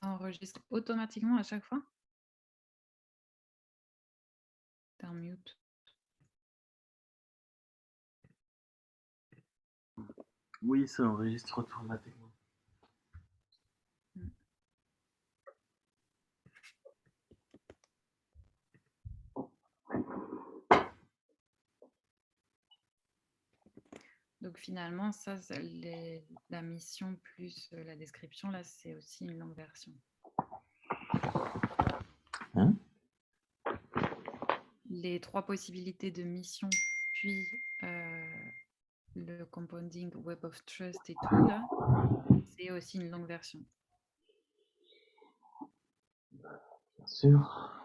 enregistre automatiquement à chaque fois? T'es en mute. Oui, ça enregistre automatiquement. Donc finalement, ça, la mission plus la description, là, c'est aussi une longue version. Hein? Les 3 possibilités de mission, puis le compounding Web of Trust et tout, là, c'est aussi une longue version. Bien sûr.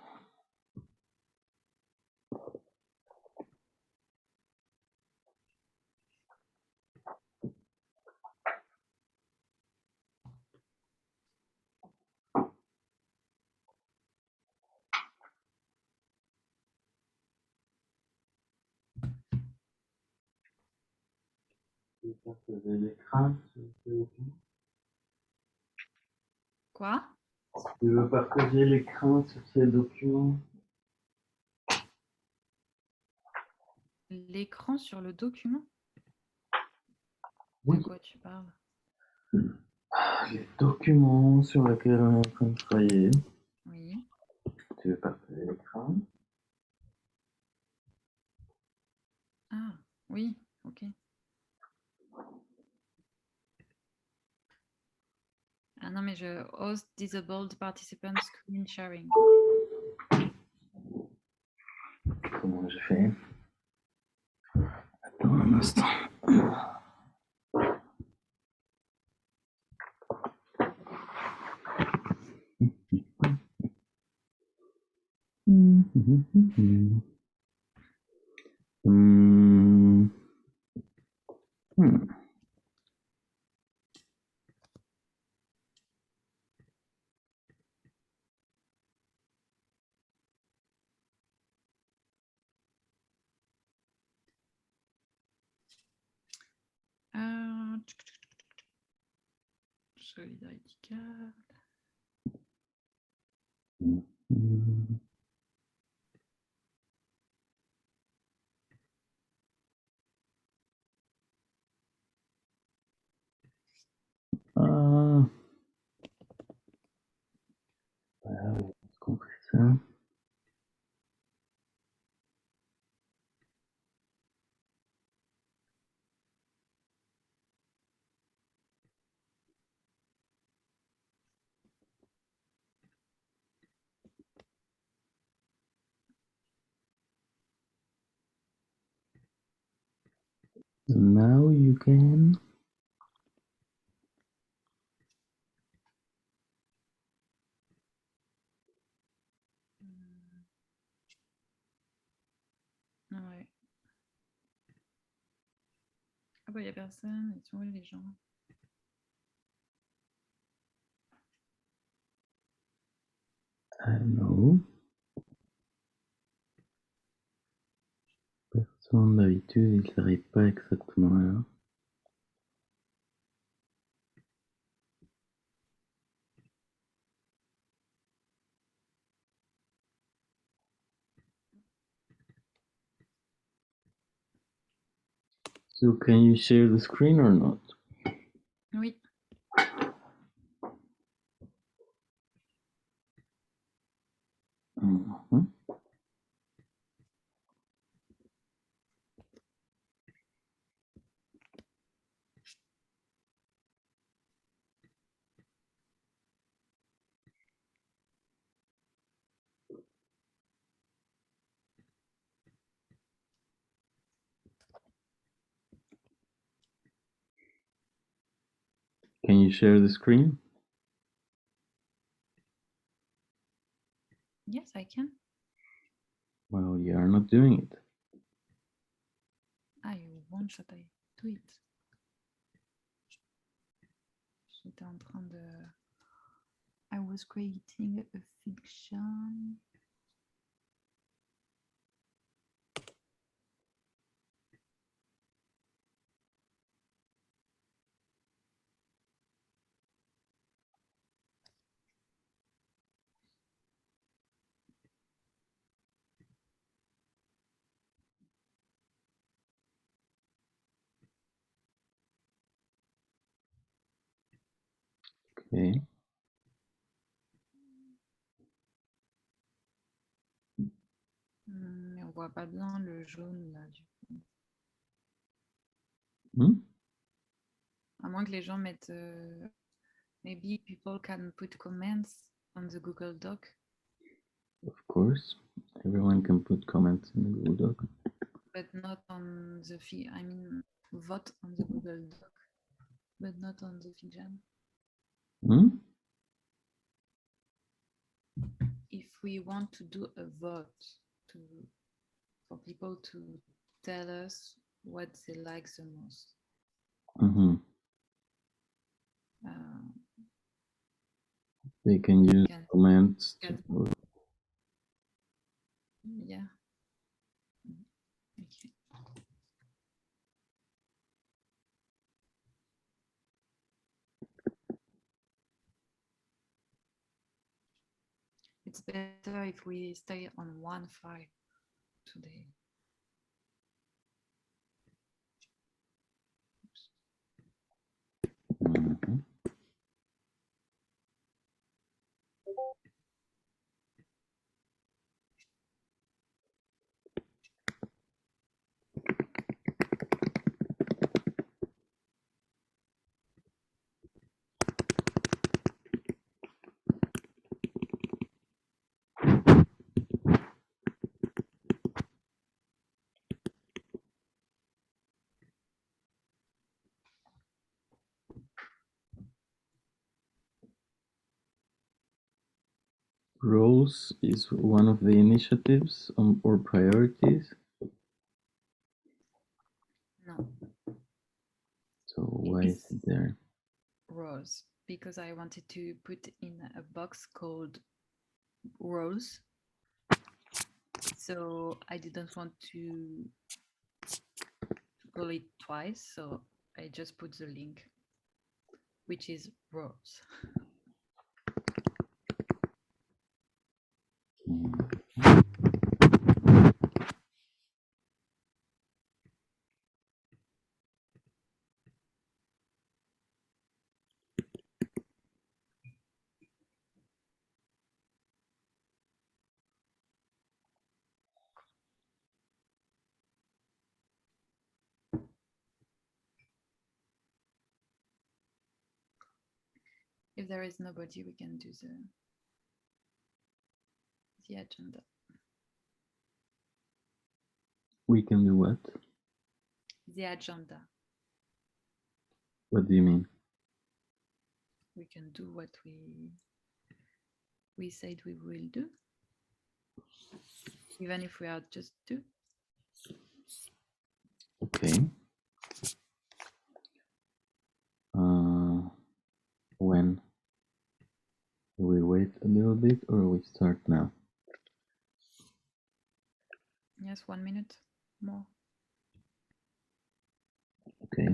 Tu veux partager l'écran sur ces documents? Quoi? Tu veux partager l'écran sur ces documents? L'écran sur le document? Oui. De quoi tu parles? Les documents sur lesquels on est en train de travailler. Oui. Tu veux partager l'écran? Ah, oui, ok. Ah non, mais je host disabled participant screen sharing. Comment je fais? Attends un instant. Solidarity card. Ah. Voilà, on a compris ça. Now you can. Ouais. Ah bah, il n'y a personne. Ils sont où les gens? Non. Personne d'habitude, il s'arrive pas exactement là. So can you share the screen or not? Oui. Can you share the screen? Yes, I can. Well, you are not doing it. Ah, you want that I do it. J'étais en train de... I was creating a fiction. Okay. Mais on voit pas bien le jaune là. Hmm? À moins que les gens mettent. Maybe people can put comments on the Google Doc. Of course, everyone can put comments in the Google Doc. But not on the I mean, vote on the Google Doc, but not on the Fijan. Hmm? If we want to do a vote for people to tell us what they like the most, Mm-hmm. uh, They can use comments to can vote. yeah. Okay. It's better if we stay on one file today. Mhm. Roles is one of the initiatives or priorities. No. So why is it there? Rose, because I wanted to put in a box called Rose. So I didn't want to call it twice. So I just put the link, which is Rose. If there is nobody, we can do the agenda. We can do what? The agenda. What do you mean? We can do what we said we will do, even if we are just two. Okay. When? Do we wait a little bit or we start now? Yes, 1 minute more. Okay.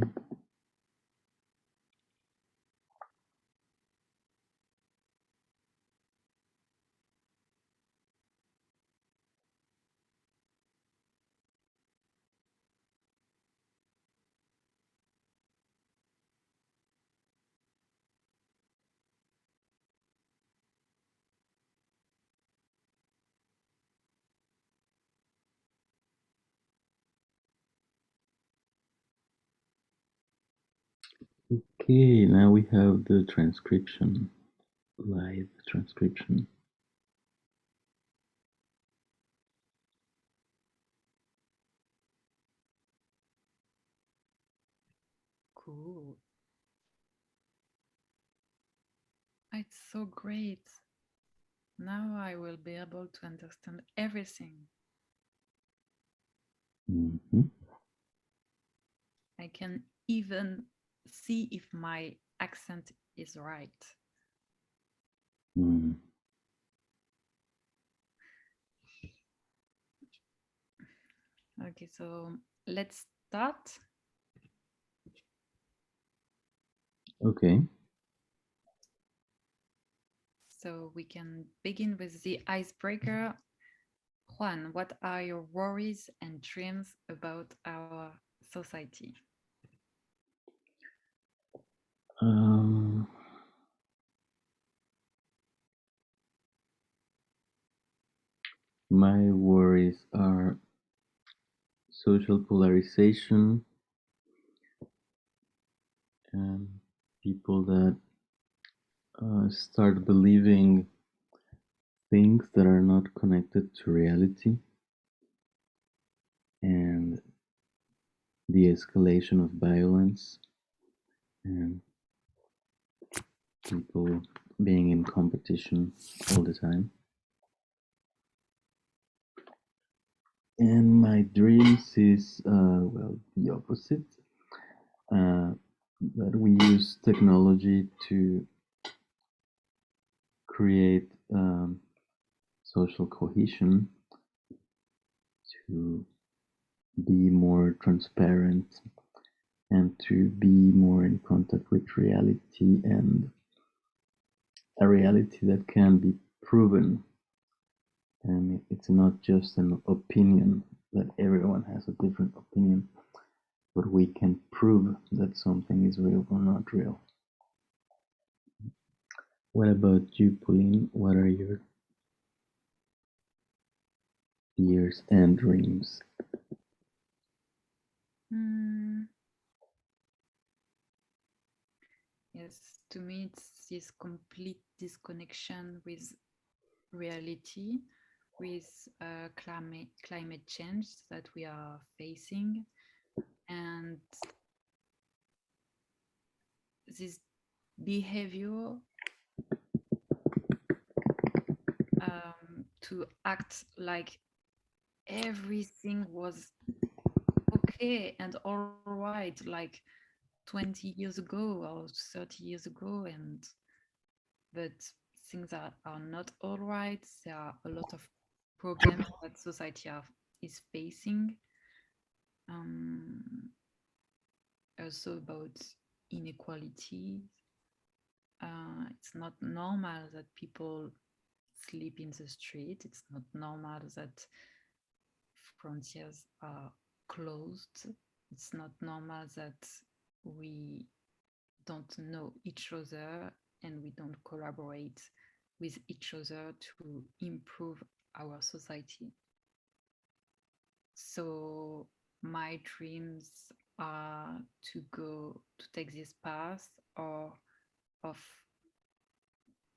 Okay, now we have the transcription, live transcription. Cool. It's so great. Now I will be able to understand everything. Mm-hmm. I can even see if my accent is right. Mm. Okay, so let's start. Okay. So we can begin with the icebreaker. Juan, what are your worries and dreams about our society? Um, social polarization, and people that start believing things that are not connected to reality, and the escalation of violence, and people being in competition all the time. And my dreams is, well, the opposite. That we use technology to create social cohesion, to be more transparent, and to be more in contact with reality, and a reality that can be proven. And it's not just an opinion that everyone has a different opinion, but we can prove that something is real or not real. What about you, Pauline? What are your fears and dreams? Yes, to me, it's this complete disconnection with reality, with climate change that we are facing, and this behavior to act like everything was okay and all right, like 20 years ago or 30 years ago, and but things are not all right. There are a lot of problems that society is facing. Um, Also about inequality. It's not normal that people sleep in the street. It's not normal that frontiers are closed. It's not normal that we don't know each other and we don't collaborate with each other to improve our society. So my dreams are to take this path or of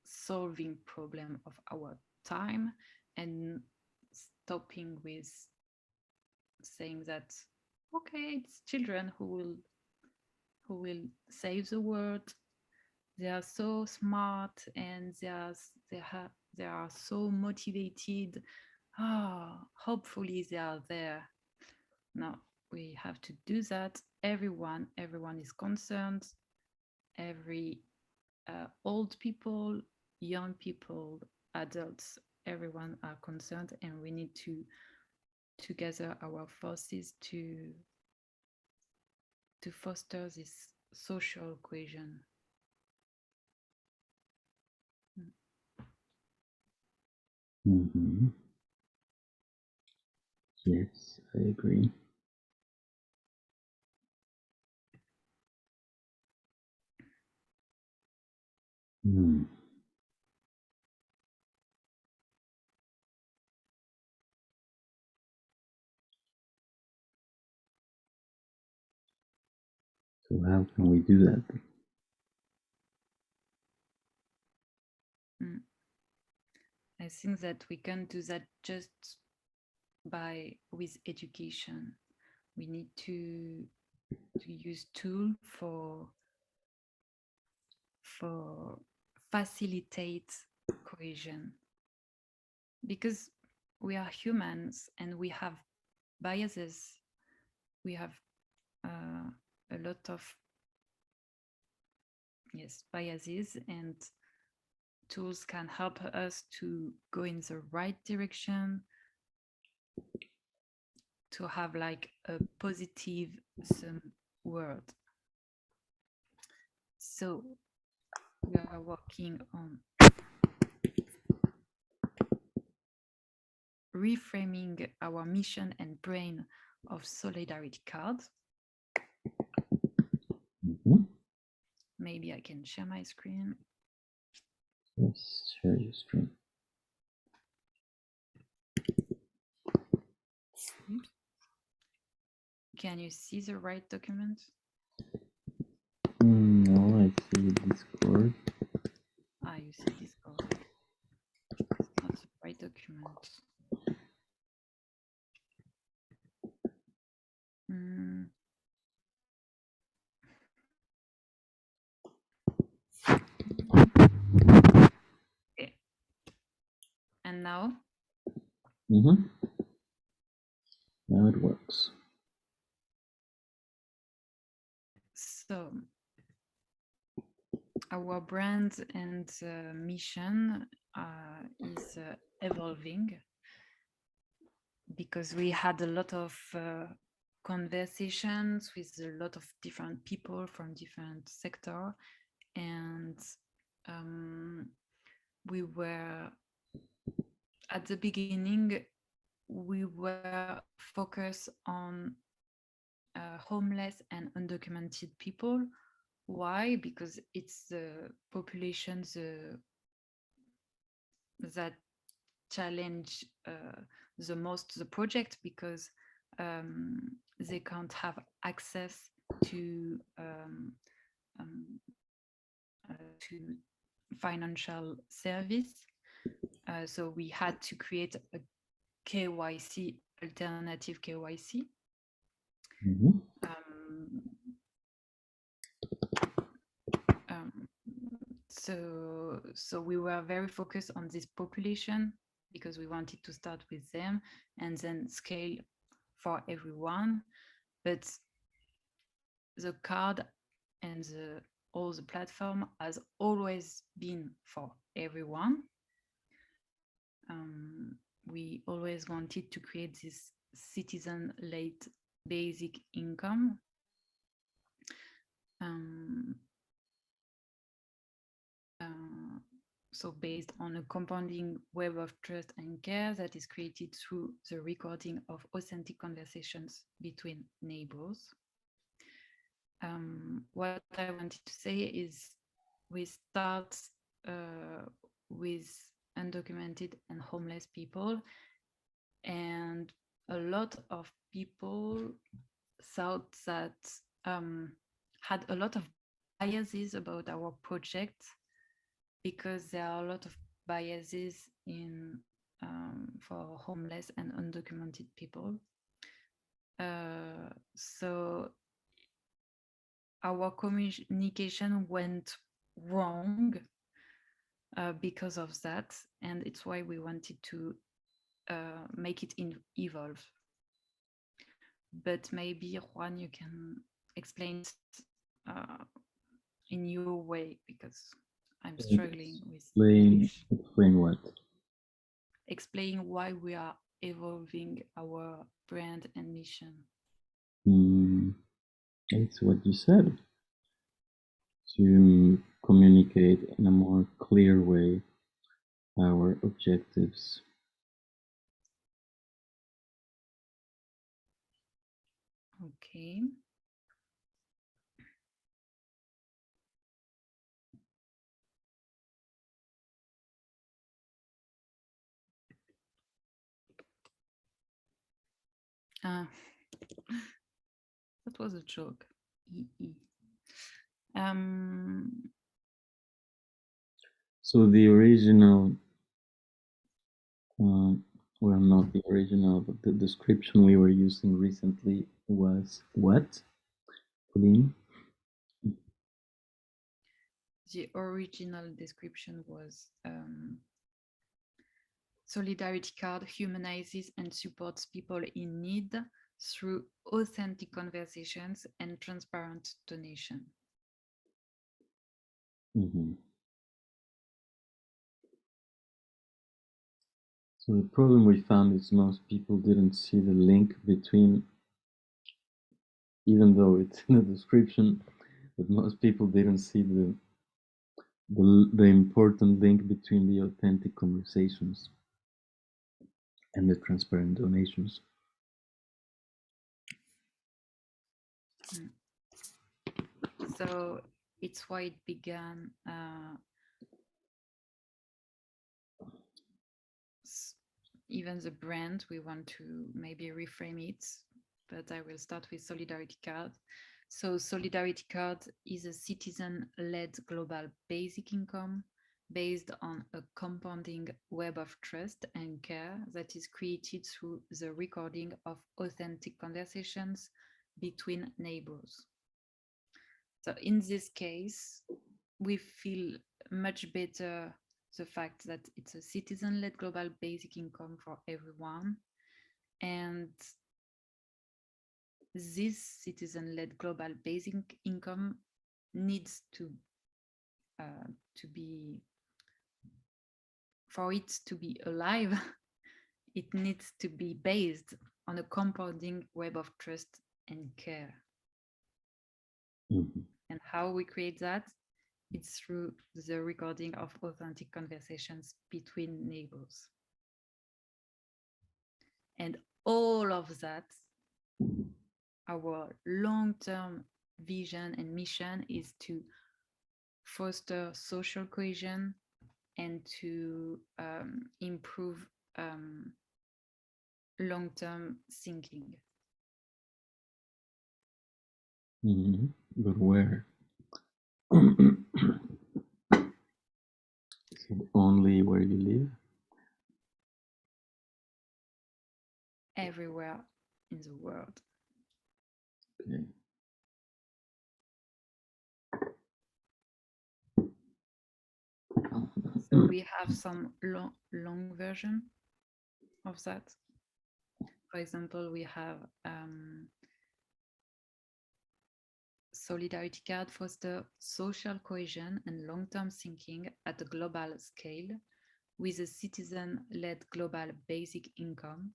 solving problem of our time and stopping with saying that okay, it's children who will save the world. They are so smart and they are so motivated. Hopefully they are there. No, we have to do that. Everyone is concerned. Every old people, young people, adults, everyone are concerned, and we need to gather our forces to foster this social cohesion. Mm-hmm. Yes, I agree. Hmm. So how can we do that? Mm. I think that we can do that just by with education. We need to use tool for facilitate cohesion, because we are humans and we have biases. We have a lot of biases, and tools can help us to go in the right direction, to have like a positive some world. So we are working on reframing our mission and brain of solidarity card. Mm-hmm. Maybe I can share my screen. Yes, share your screen. Oops. Can you see the right document? No, I see Discord. You see Discord. It's not the right document. Okay. And now? Mm-hmm. Now it works. So our brand and mission is evolving, because we had a lot of conversations with a lot of different people from different sectors, and we were at the beginning we were focused on homeless and undocumented people. Why? Because it's the populations that challenge the most the project, because they can't have access to to financial service. So we had to create a KYC, alternative KYC. Mm-hmm. So we were very focused on this population because we wanted to start with them and then scale for everyone. But the card and all the platform has always been for everyone. We always wanted to create this citizen-led basic income. So based on a compounding web of trust and care that is created through the recording of authentic conversations between neighbors. What I wanted to say is we start with undocumented and homeless people, and a lot of people thought that had a lot of biases about our project, because there are a lot of biases in for homeless and undocumented people. So our communication went wrong because of that, and it's why we wanted to make it evolve. But maybe Juan, you can explain uh, in your way, because I'm struggling with English. Explain what? Explain why we are evolving our brand and mission. It's what you said. To communicate in a more clear way our objectives. Okay. That was a joke. So the original, well, not the original, but the description we were using recently was what, Pauline? The original description was Solidarity Card humanizes and supports people in need through authentic conversations and transparent donation. Mm-hmm. So the problem we found is most people didn't see the link between, even though it's in the description, but most people didn't see the important link between the authentic conversations and the transparent donations. So it's why it began even the brand, we want to maybe reframe it but I will start with Solidarity Card. So Solidarity Card is a citizen-led global basic income based on a compounding web of trust and care that is created through the recording of authentic conversations between neighbors. So in this case, we feel much better the fact that it's a citizen-led global basic income for everyone. And this citizen-led global basic income needs to be, for it to be alive, it needs to be based on a compounding web of trust and care. Mhm. And how we create that? It's through the recording of authentic conversations between neighbors. And all of that, our long-term vision and mission is to foster social cohesion and to improve long-term thinking. But where? Is it only where you live? Everywhere in the world. Okay. So we have some long version of that. For example, we have Solidarity Card foster social cohesion and long-term thinking at a global scale with a citizen-led global basic income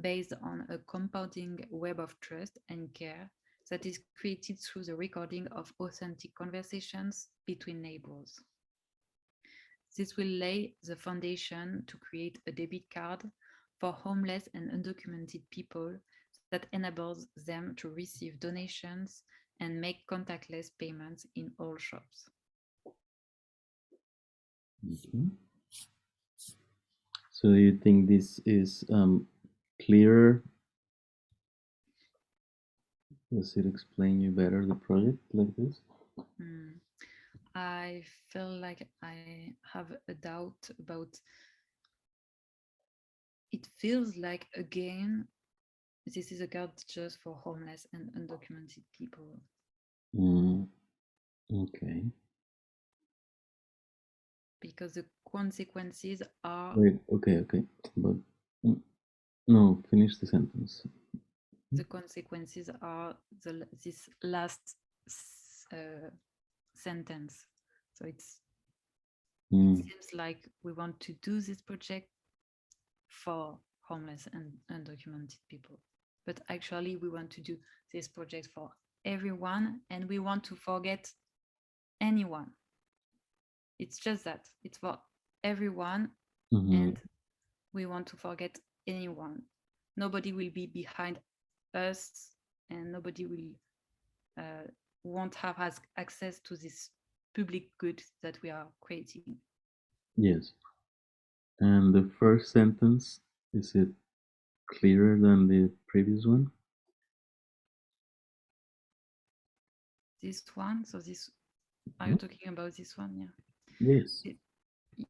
based on a compounding web of trust and care that is created through the recording of authentic conversations between neighbors. This will lay the foundation to create a debit card for homeless and undocumented people that enables them to receive donations and make contactless payments in all shops. Mhm. So you think this is clearer? Does it explain you better the project like this? I feel like I have a doubt about it. Feels like, again, this is a card just for homeless and undocumented people. Okay. Because the consequences are Wait, okay. But no, finish the sentence. the consequences are this last sentence. So it seems like we want to do this project for homeless and undocumented people, but actually we want to do this project for everyone, and we want to forget anyone. It's just that it's for everyone, and we want to forget anyone. Nobody will be behind us, and nobody will won't have access to this public good that we are creating. Yes. And the first sentence, is it clearer than the previous one? This one, so this, are you talking about this one? Yeah. Yes.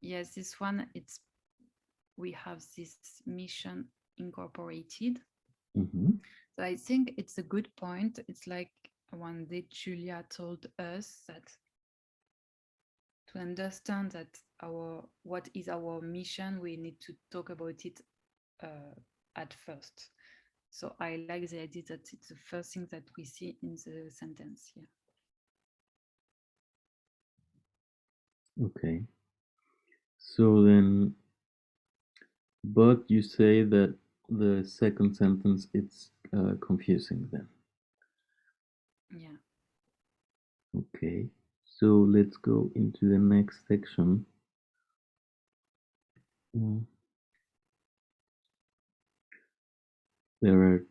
Yes, this one, it's, we have this mission incorporated. So I think it's a good point. It's like one day Julia told us that to understand that what is our mission, we need to talk about it at first. So I like the idea that it's the first thing that we see in the sentence here. Okay. So then, but you say that the second sentence, it's confusing then. Yeah. Okay. So let's go into the next section. There are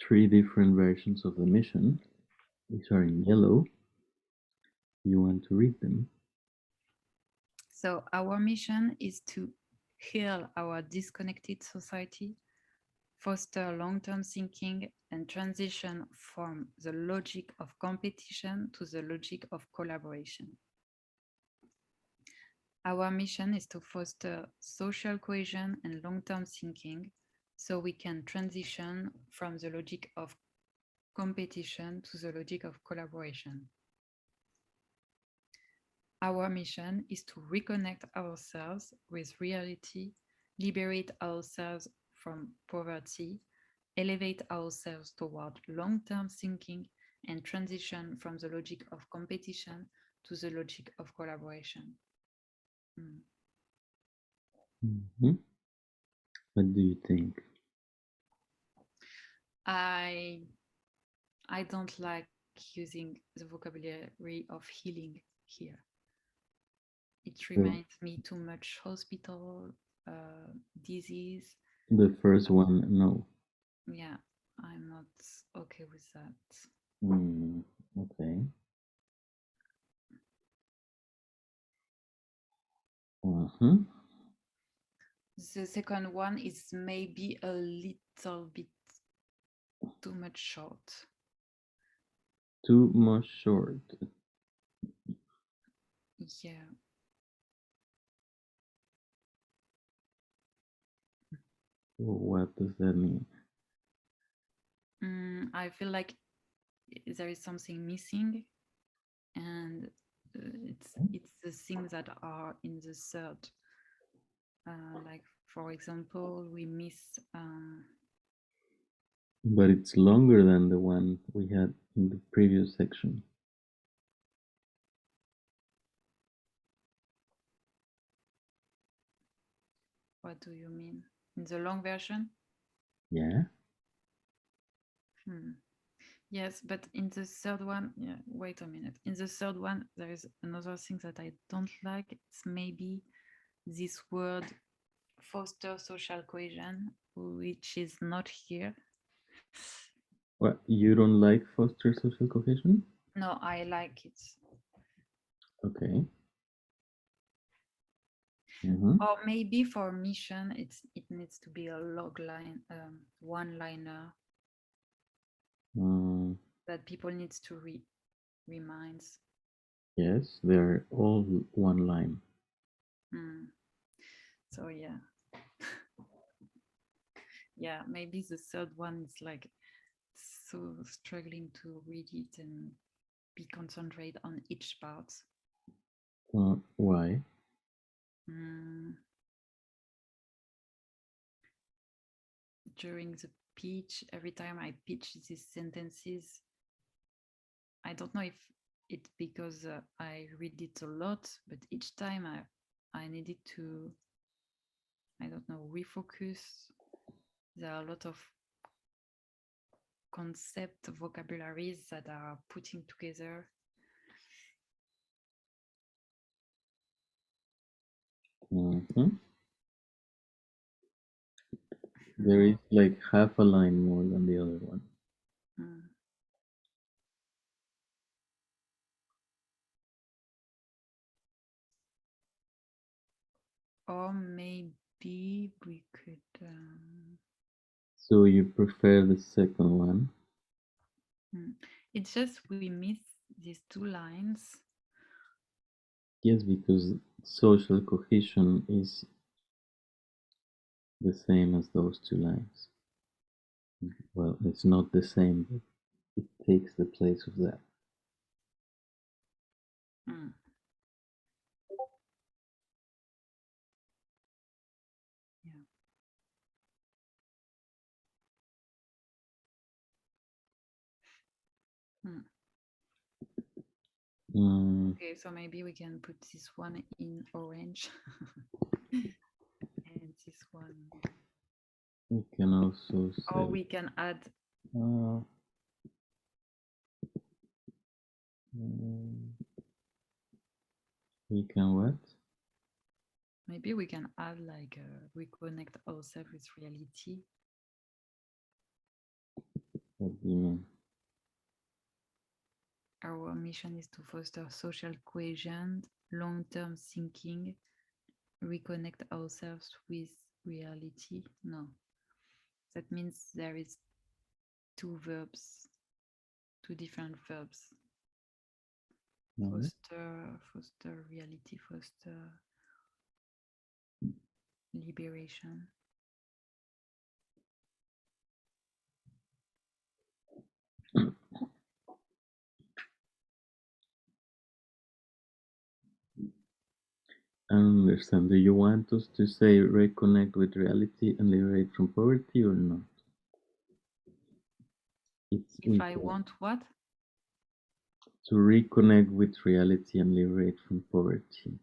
3 different versions of the mission. These are in yellow. You want to read them? So our mission is to heal our disconnected society foster long-term thinking, and transition from the logic of competition to the logic of collaboration. Our mission is to foster social cohesion and long-term thinking so we can transition from the logic of competition to the logic of collaboration. Our mission is to reconnect ourselves with reality, liberate ourselves from poverty, elevate ourselves toward long-term thinking, and transition from the logic of competition to the logic of collaboration. Mhm. What do you think? I don't like using the vocabulary of healing here. It So reminds me too much hospital, disease. the first one, no. Yeah, I'm not okay with that. Okay. Uh-huh. The second one is maybe a little bit too much short. Too much short. Yeah. What does that mean? I feel like there is something missing, and it's the things that are in the third. Like for example, we miss. But it's longer than the one we had in the previous section. What do you mean? In the long version? Yeah. Yes, but in the third one, yeah, wait a minute. In the third one, there is another thing that I don't like. It's maybe this word foster social cohesion, which is not here. What, you don't like foster social cohesion? No, I like it. Okay. Mm-hmm. Or maybe for mission, it needs to be a log line, one liner that people needs to remind. Yes, they're all one line. So yeah, yeah, maybe the third one is like so struggling to read it and be concentrate on each part. Why? During the pitch, every time I pitch these sentences, I don't know if it's because I read it a lot, but each time I needed to, I don't know, refocus. There are a lot of concept vocabularies that are putting together. Mm-hmm. There is like half a line more than the other one. Or maybe we could. So you prefer the second one? It's just we miss these two lines. Yes, because social cohesion is the same as those two lines. Well, it's not the same, but it takes the place of that. Yeah. Okay, so maybe we can put this one in orange and this one. We can also say. Or we can add. We can what? Maybe we can add like reconnect ourselves with reality. What do you mean? Our mission is to foster social cohesion, long-term thinking, reconnect ourselves with reality. No, That means there is two different verbs. Foster reality, foster liberation. I understand. Do you want us to say reconnect with reality and liberate from poverty or not? It's If I want what? To reconnect with reality and liberate from poverty.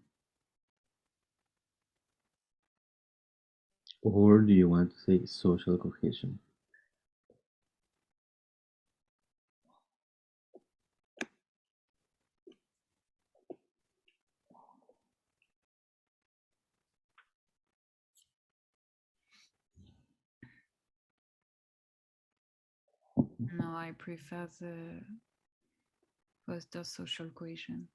Or do you want to say social cohesion? No, I prefer the foster social cohesion.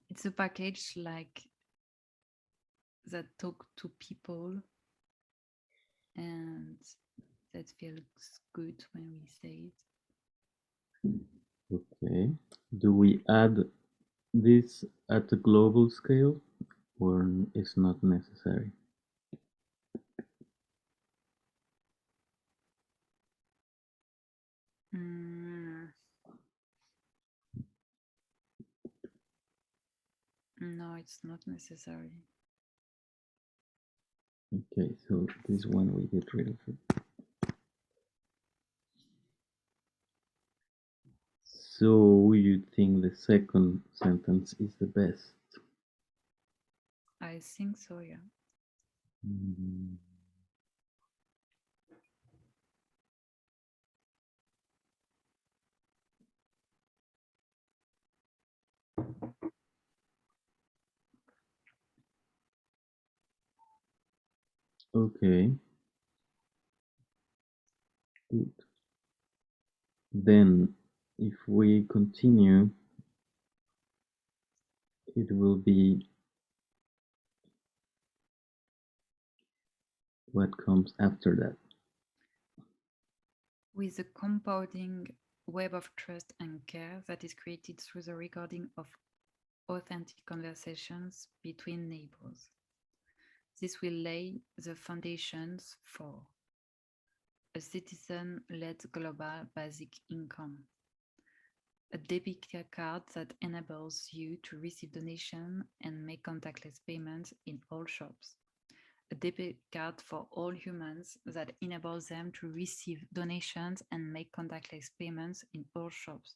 It's a package like that talk to people and that feels good when we say it. Okay. Do we add this at a global scale or is not necessary? No, it's not necessary. Okay, so this one we get rid of it. So you think the second sentence is the best? I think so, yeah. Okay. Good. Then if we continue, it will be what comes after that. With a compounding web of trust and care that is created through the recording of authentic conversations between neighbors. This will lay the foundations for a citizen-led global basic income, a debit card that enables you to receive donations and make contactless payments in all shops, a debit card for all humans that enables them to receive donations and make contactless payments in all shops,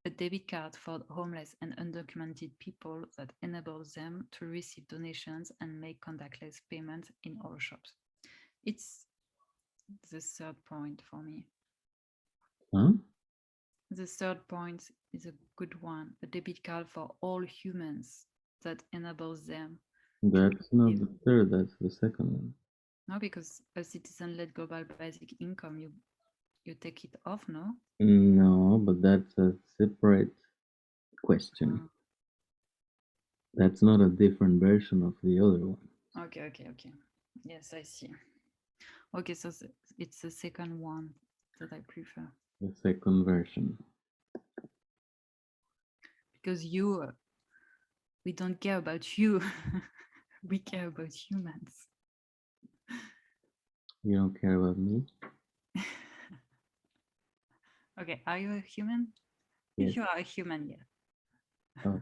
a debit card for homeless and undocumented people that enables them to receive donations and make contactless payments in all shops. It's the third point for me. Huh? The third point is a good one, a debit card for all humans that enables them. That's not the third, that's the second one. No, because a citizen-led global basic income, you take it off, no? No, but that's a separate question. That's not a different version of the other one. Okay. Yes, I see. Okay, so it's the second one that I prefer. The second version. Because we don't care about you. We care about humans. You don't care about me? Okay, are you a human? Yes. If you are a human, yeah. Oh.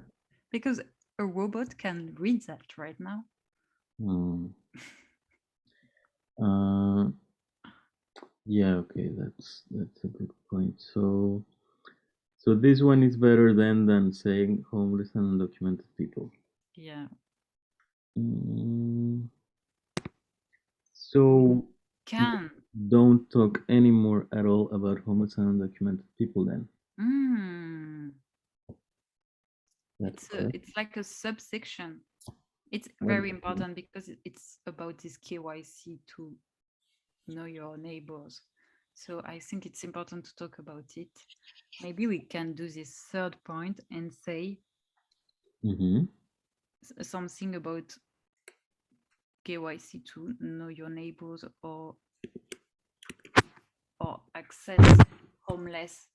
Because a robot can read that right now. Yeah, okay, that's a good point. So this one is better than saying homeless and undocumented people. Yeah. So can don't talk anymore at all about homeless and undocumented people then. It's like a subsection. It's very important because it's about this KYC to know your neighbors. So I think it's important to talk about it. Maybe we can do this third point and say something about KYC to know your neighbors or access homeless,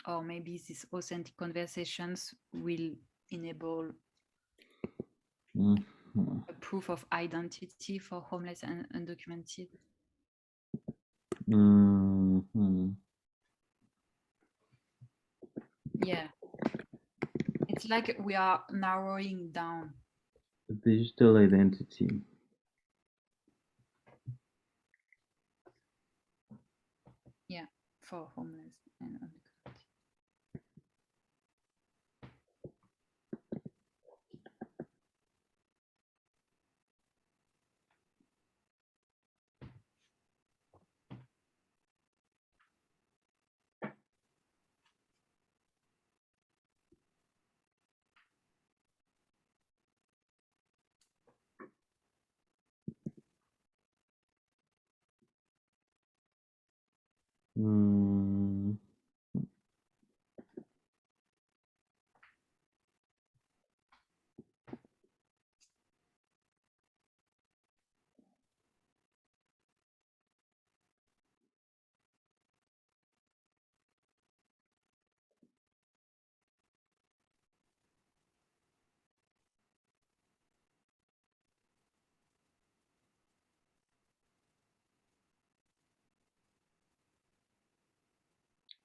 or maybe these authentic conversations will enable a proof of identity for homeless and undocumented. Yeah, it's like we are narrowing down. Digital identity. Yeah, for homeless and undocumented.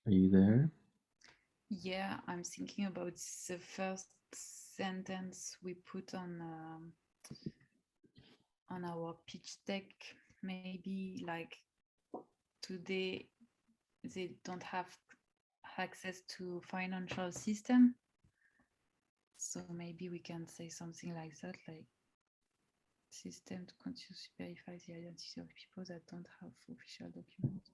Are you there? Yeah, I'm thinking about the first sentence we put on our pitch deck. Maybe like today they don't have access to financial system, so maybe we can say something like that, like system to continuously verify the identity of people that don't have official documents.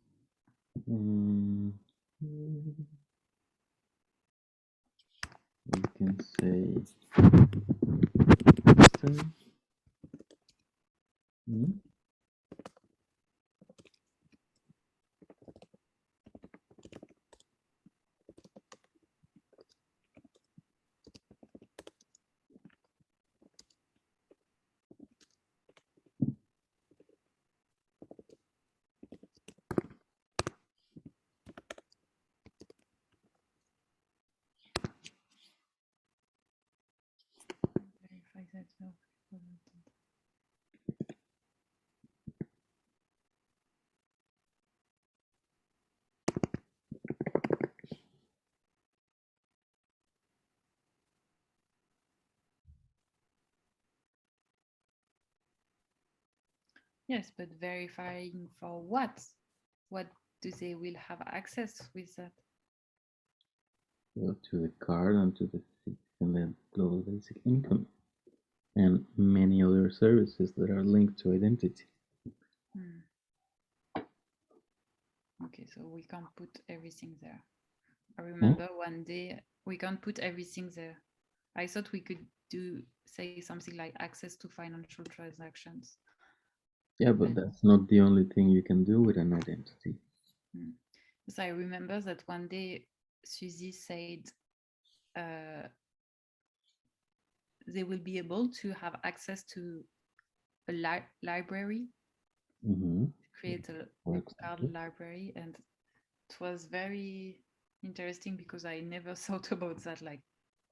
We can say system. Verify that no people don't. Yes, but verifying for what? What do they will have access with that? Go to the card and to the and then global basic income and many other services that are linked to identity. Okay, so we can't put everything there. I remember one day we can't put everything there. I thought we could say something like access to financial transactions. Yeah, but that's not the only thing you can do with an identity. Because I remember that one day Suzy said they will be able to have access to a library, create a card library, and it was very interesting because I never thought about that. Like,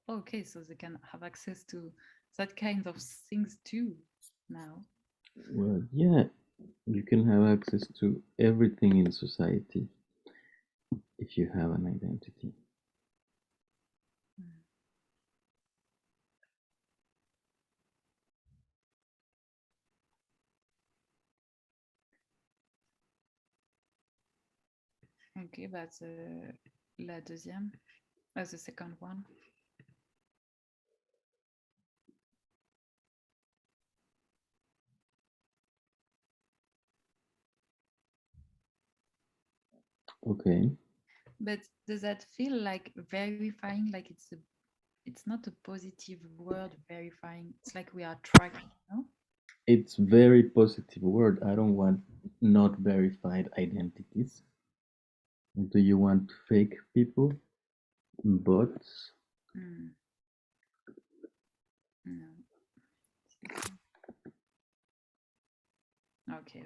okay, so they can have access to that kind of things too now. Well, yeah, you can have access to everything in society if you have an identity. Okay, but la deuxième, the second one. Okay. But does that feel like verifying? Like it's not a positive word, verifying. It's like we are tracking, no? It's very positive word. I don't want not verified identities. Do you want fake people? Bots? No. Okay.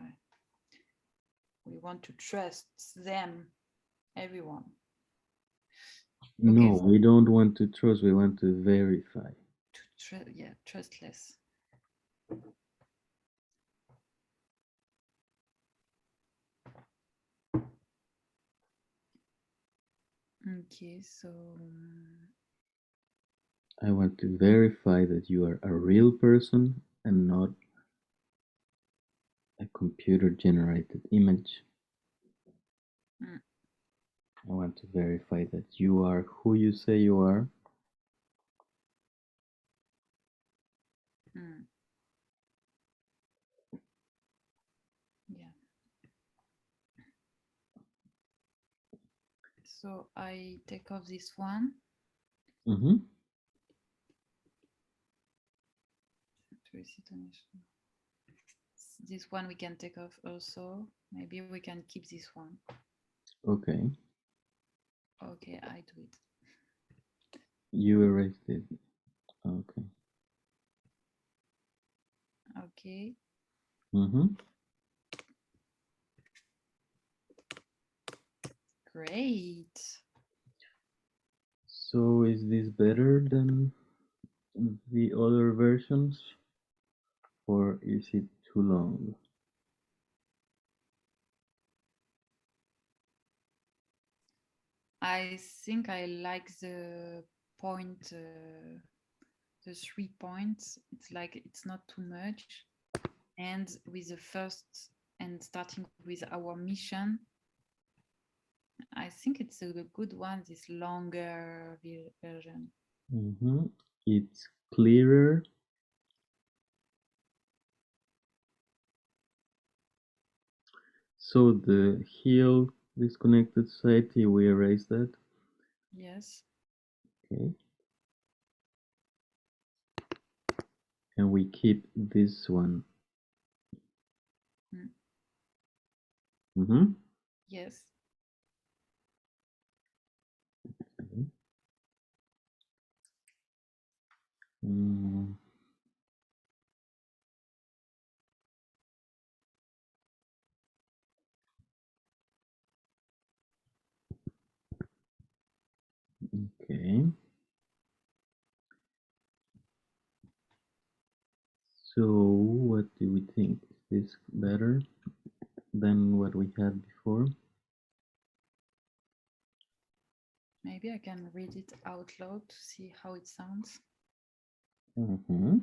We want to trust them, everyone. No, Okay. we don't want to trust, we want to verify. Yeah, trustless. Okay, so I want to verify that you are a real person and not a computer generated image. mm, I want to verify that you are who you say you are. mm, yeah. So I take off this one. Mm-hmm. This one we can take off also. Maybe we can keep this one. Okay. Okay, I do it. You erased it. Okay. Okay. Mm-hmm. Great. So is this better than the other versions, or is it too long? I think I like the point, the 3 points. It's like it's not too much. And with the first and starting with our mission, I think it's a good one, this longer version. Mm-hmm. It's clearer. So the heal disconnected society, we erase that. Yes. Okay. And we keep this one. Mm. Mm-hmm. Yes. Okay. Mm, okay. So what do we think? Is this better than what we had before? Maybe I can read it out loud to see how it sounds. Mm-hmm.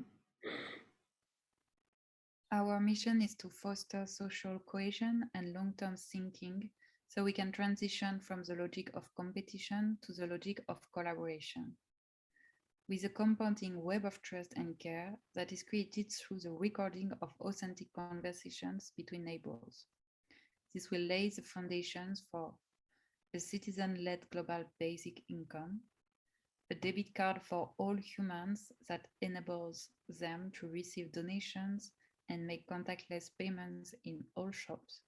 Our mission is to foster social cohesion and long-term thinking so we can transition from the logic of competition to the logic of collaboration. With a compounding web of trust and care that is created through the recording of authentic conversations between neighbors. This will lay the foundations for a citizen-led global basic income, a debit card for all humans that enables them to receive donations and make contactless payments in all shops,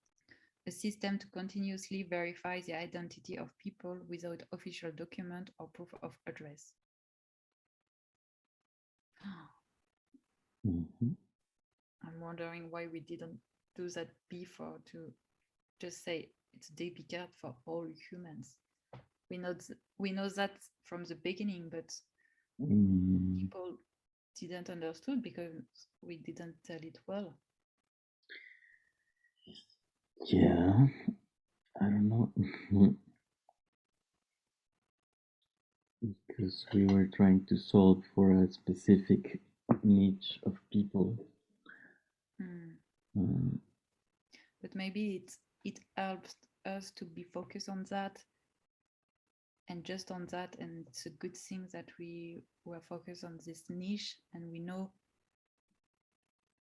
a system to continuously verify the identity of people without official document or proof of address. Mm-hmm. I'm wondering why we didn't do that before to just say it's a debit card for all humans. We know that from the beginning, but Mm, people didn't understood because we didn't tell it well. yeah, I don't know. Because we were trying to solve for a specific niche of people. Mm. Mm, But maybe it helps us to be focused on that and just on that, and it's a good thing that we were focused on this niche and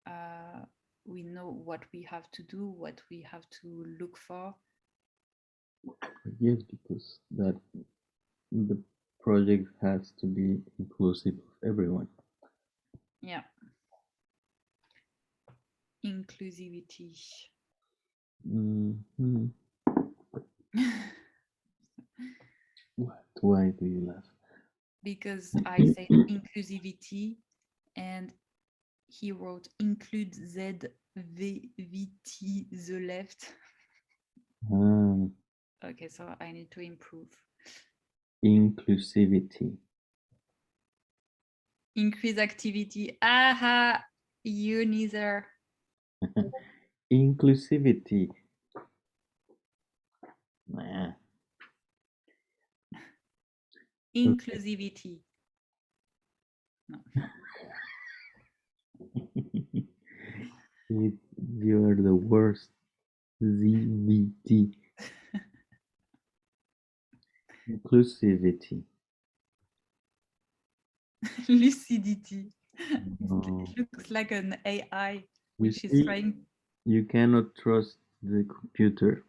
uh, we know what we have to do, what we have to look for. yes, because that the project has to be inclusive of everyone. Yeah, inclusivity. Mm-hmm. What? Why do you laugh? Because I said inclusivity and he wrote include Z, V, V, T, the left. Ah, Okay, so I need to improve. inclusivity. Increase activity. Aha, you neither. Inclusivity. Nah. Inclusivity. No. You're the worst. ZVT. Inclusivity. Lucidity. No. It looks like an AI You which is see, trying. you cannot trust the computer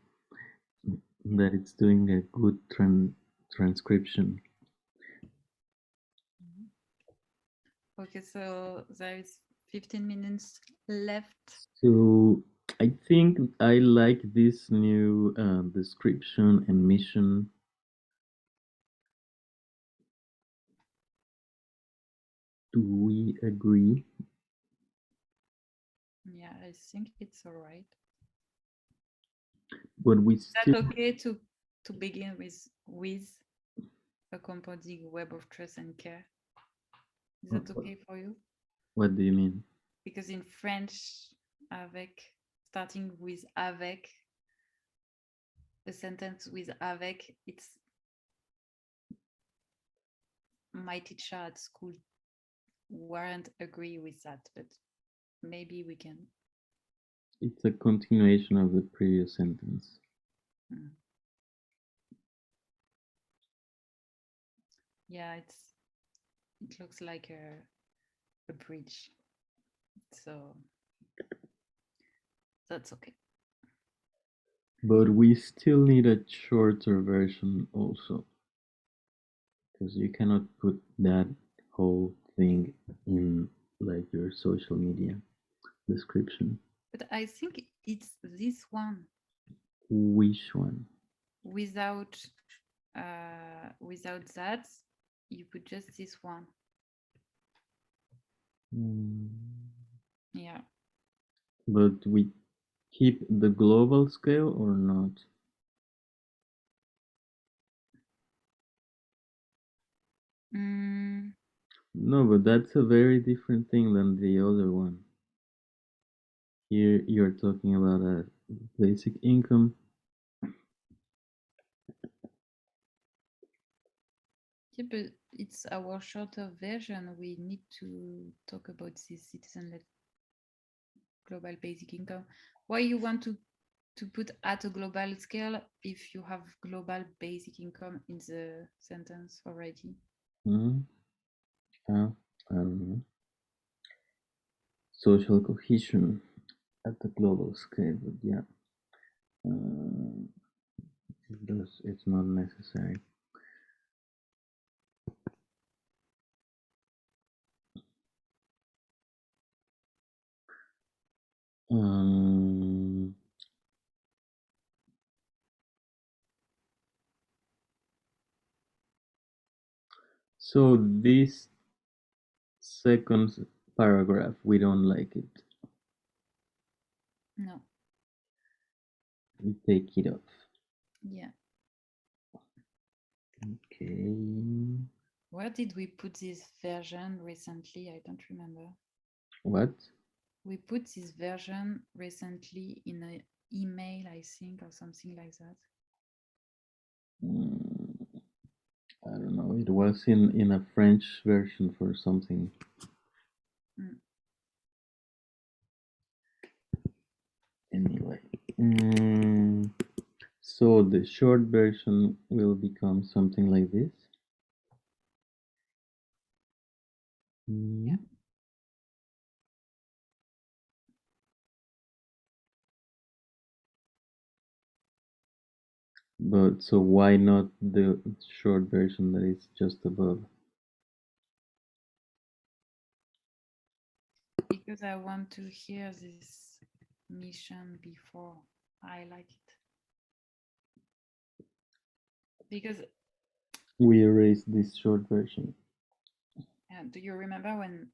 that it's doing a good transcription. Okay, so there is 15 minutes left. So I think I like this new description and mission. Do we agree? Yeah, I think it's all right. But we Is that still. okay to begin with a composing web of trust and care? Is that okay for you? What do you mean? Because in French, avec, starting with avec, a sentence with avec, it's my teacher at school weren't agree with that, but maybe we can. It's a continuation of the previous sentence. Yeah, it looks like a bridge, so that's okay. But we still need a shorter version also, because you cannot put that whole thing in like your social media description. But I think it's this one. Which one? Without that, you put just this one. Yeah. But we keep the global scale or not? No, but that's a very different thing than the other one. Here you're talking about a basic income. Yeah, but it's our shorter version. We need to talk about this citizen-led global basic income. Why you want to put at a global scale if you have global basic income in the sentence already? I don't know. Social cohesion at the global scale, but yeah, it's not necessary. So this second paragraph, we don't like it. No. We take it off. Yeah. Okay. Where did we put this version recently? I don't remember. What? We put this version recently in an email, I think, or something like that. I don't know. It was in a French version for something. Anyway. So the short version will become something like this. Yeah. But so why not the short version that is just above? Because I want to hear this mission before I like it. Because we erased this short version. do you remember when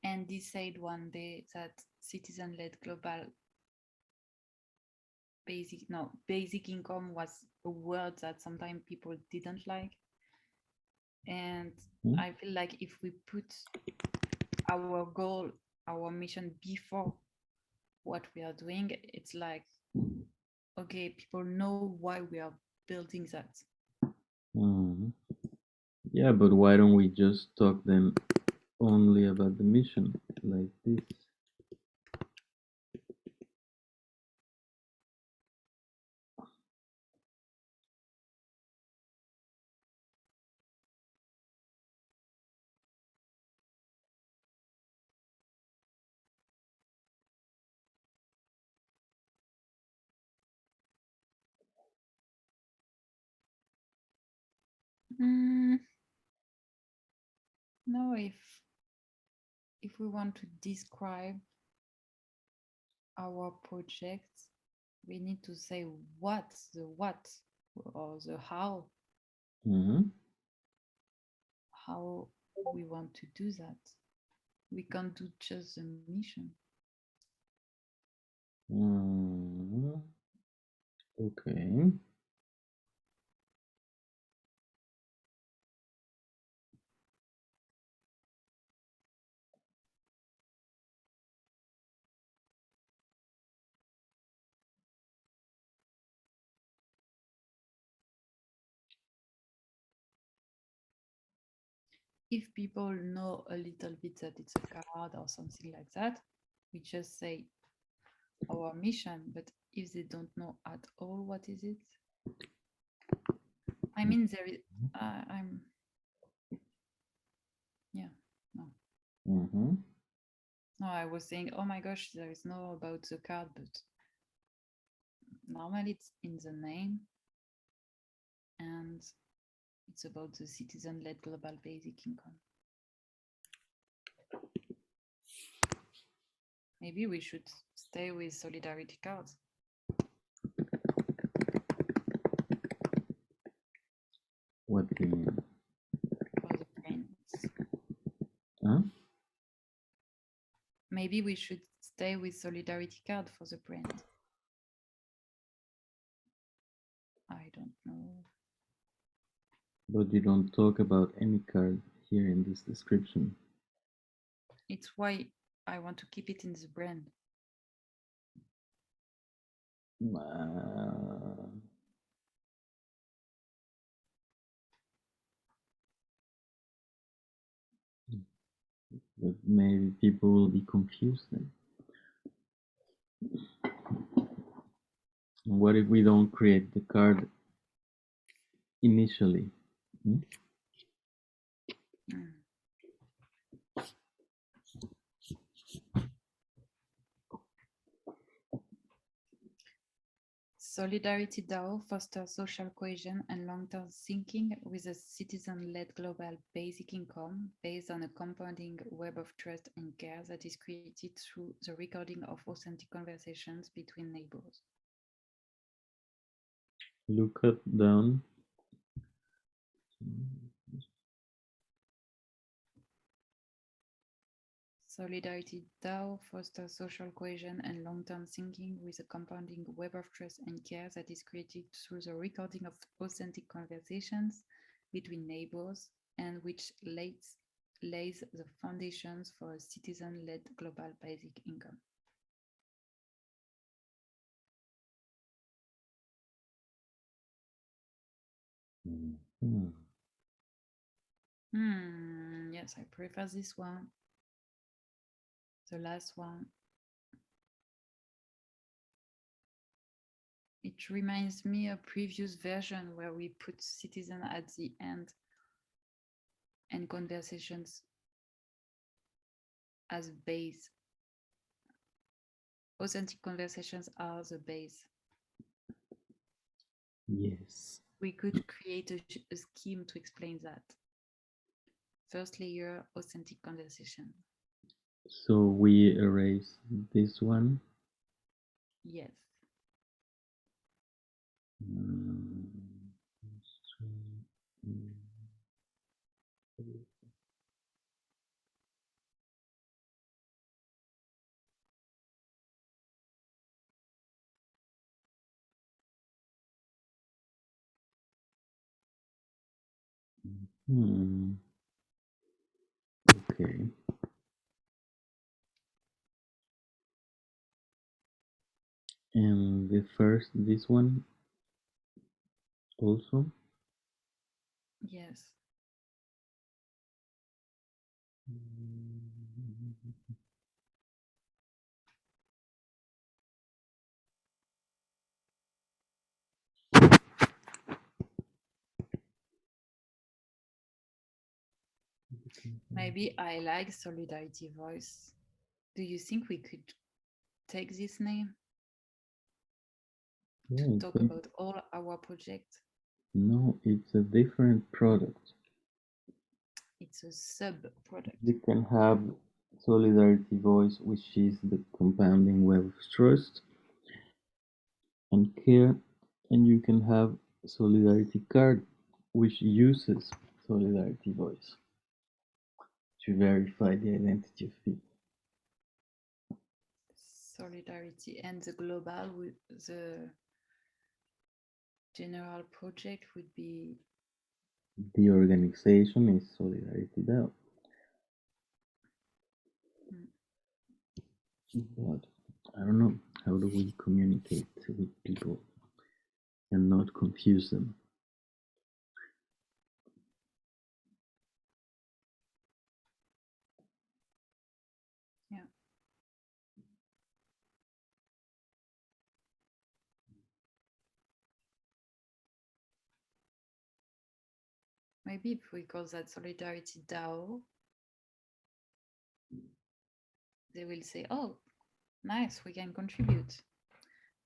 Andy said one day that citizen-led global basic income was a word that sometimes people didn't like. And I feel like if we put our goal, our mission before what we are doing, it's like, okay, people know why we are building that. Yeah, but why don't we just talk then only about the mission like this? No, if we want to describe our project, we need to say what or the how we want to do that. We can't do just the mission. Okay. If people know a little bit that it's a card or something like that, we just say our mission. But if they don't know at all what is it, I mean, there is. I'm. Yeah. No. No, I was saying, oh my gosh, there is no about the card, but normally it's in the name, and it's about the citizen-led global basic income. Maybe we should stay with solidarity cards. What do you mean? For the brains. Huh? Maybe we should stay with solidarity card for the brand. I don't know. But you don't talk about any card here in this description. It's why I want to keep it in the brand. But maybe people will be confused then. What if we don't create the card initially? Solidarity DAO fosters social cohesion and long-term thinking with a citizen-led global basic income based on a compounding web of trust and care that is created through the recording of authentic conversations between neighbors. Look up down. Solidarity DAO fosters social cohesion and long-term thinking with a compounding web of trust and care that is created through the recording of authentic conversations between neighbors and which lays the foundations for a citizen-led global basic income. Yes, I prefer this one. The last one. It reminds me of previous version where we put citizen at the end and conversations as base. Authentic conversations are the base. Yes. We could create a scheme to explain that. First layer, authentic conversation. So we erase this one. Yes. Okay. And this one also. Yes. Maybe I like Solidarity Voice. Do you think we could take this name to Yeah, talk about all our projects? no, it's a different product. It's a sub product. You can have Solidarity Voice, which is the compounding web of trust and care, and you can have Solidarity Card, which uses Solidarity Voice to verify the identity of people. Solidarity and the global, the general project would be. The organization is Solidarity DAO. But I don't know, how do we communicate with people and not confuse them? Yeah. Maybe if we call that Solidarity DAO, they will say, oh, nice, we can contribute.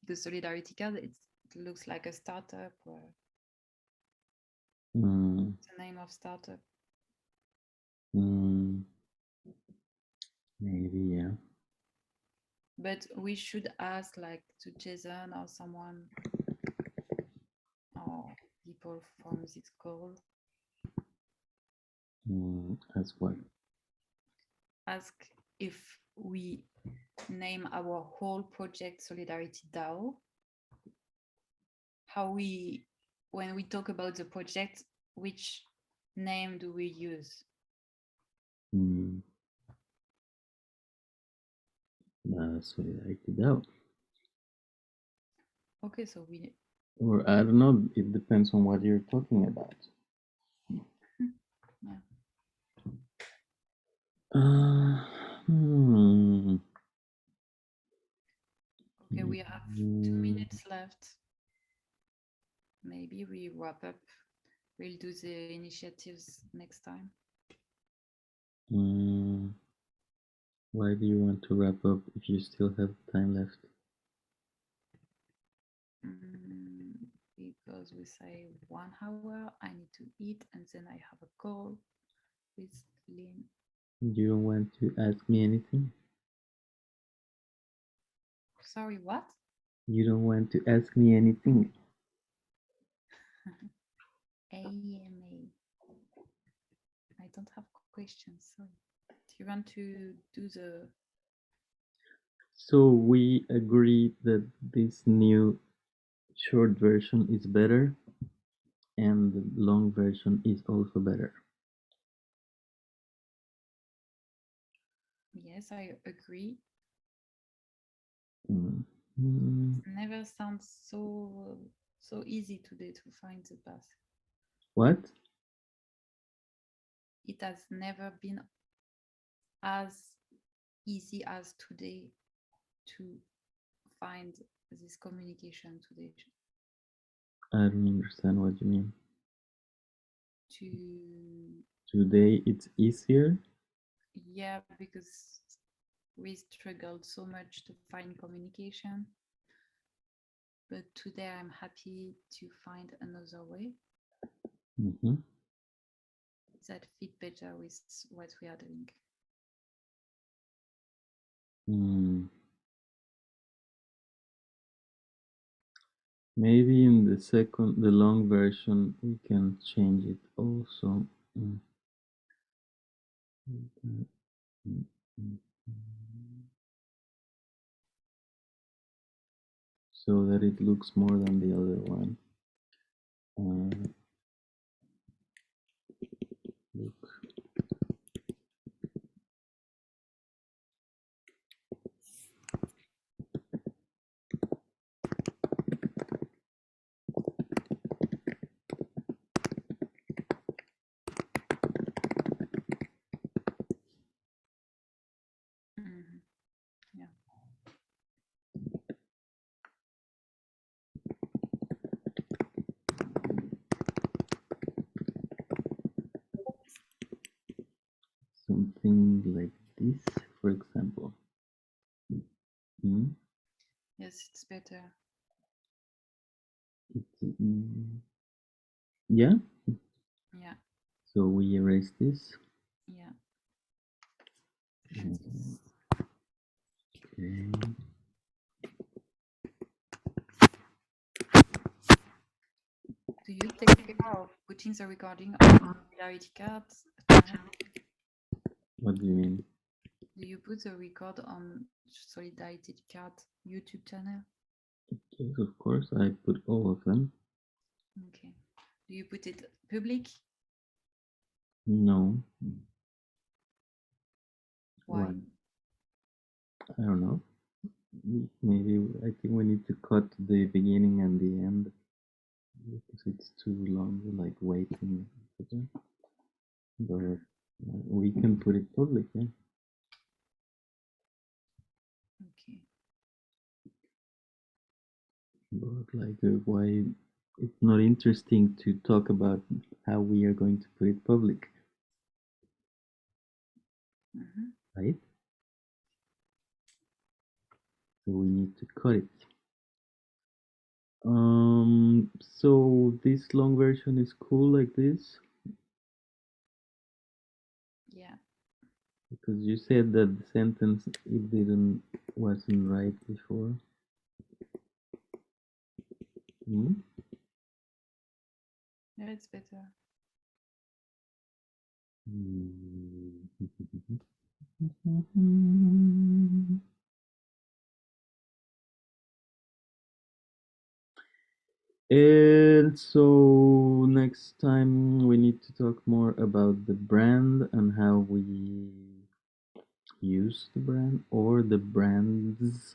The Solidarity Card, it looks like a startup or Mm, the name of startup. mm, maybe, yeah. But we should ask like to Jason or someone or people from this call. As what? Ask if we name our whole project Solidarity DAO, how we, when we talk about the project, which name do we use? Solidarity DAO. Okay, so we. Or I don't know, it depends on what you're talking about. Yeah. Okay, we have 2 minutes left. Maybe we wrap up. We'll do the initiatives next time. Why do you want to wrap up if you still have time left? Because we say 1 hour, I need to eat, and then I have a call with Lynn. You don't want to ask me anything? Sorry, what? You don't want to ask me anything? AMA. I don't have questions, sorry. Do you want to do the. So we agree that this new short version is better and the long version is also better. Yes, I agree. Mm-hmm. It never sounds so easy today to find the path. What? It has never been as easy as today to find this communication today. I don't understand what you mean. To. Today it's easier? Yeah, because we struggled so much to find communication. But today I'm happy to find another way that fit better with what we are doing. Maybe in the long version, we can change it also. So that it looks more than the other one. something like this, for example. Yes, it's better. Yeah? Yeah. So we erase this. Yeah. Okay. Do you take care of putting the recording on Solidarity cards channel? What do you mean? Do you put the record on Solidarity card YouTube channel? Yes, of course, I put all of them. Okay. Do you put it public? No. Why? I don't know. Maybe I think we need to cut the beginning and the end because it's too long, like waiting. But we can put it public, yeah. Okay. But like, why it's not interesting to talk about how we are going to put it public, right? So we need to cut it. So this long version is cool like this. Yeah. Because you said that the sentence it wasn't right before. Yeah, it's better. And so next time we need to talk more about the brand and how we use the brand or the brands.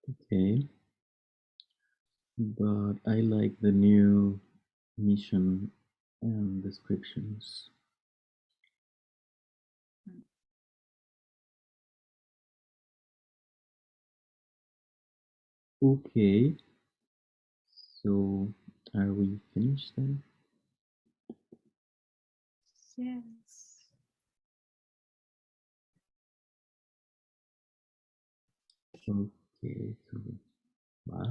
Okay. But I like the new mission and descriptions. Okay. So are we finished then? Yes. Okay, so bye.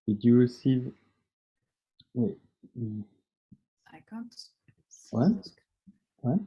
Did you receive? Wait. I can't see What? the screen. What?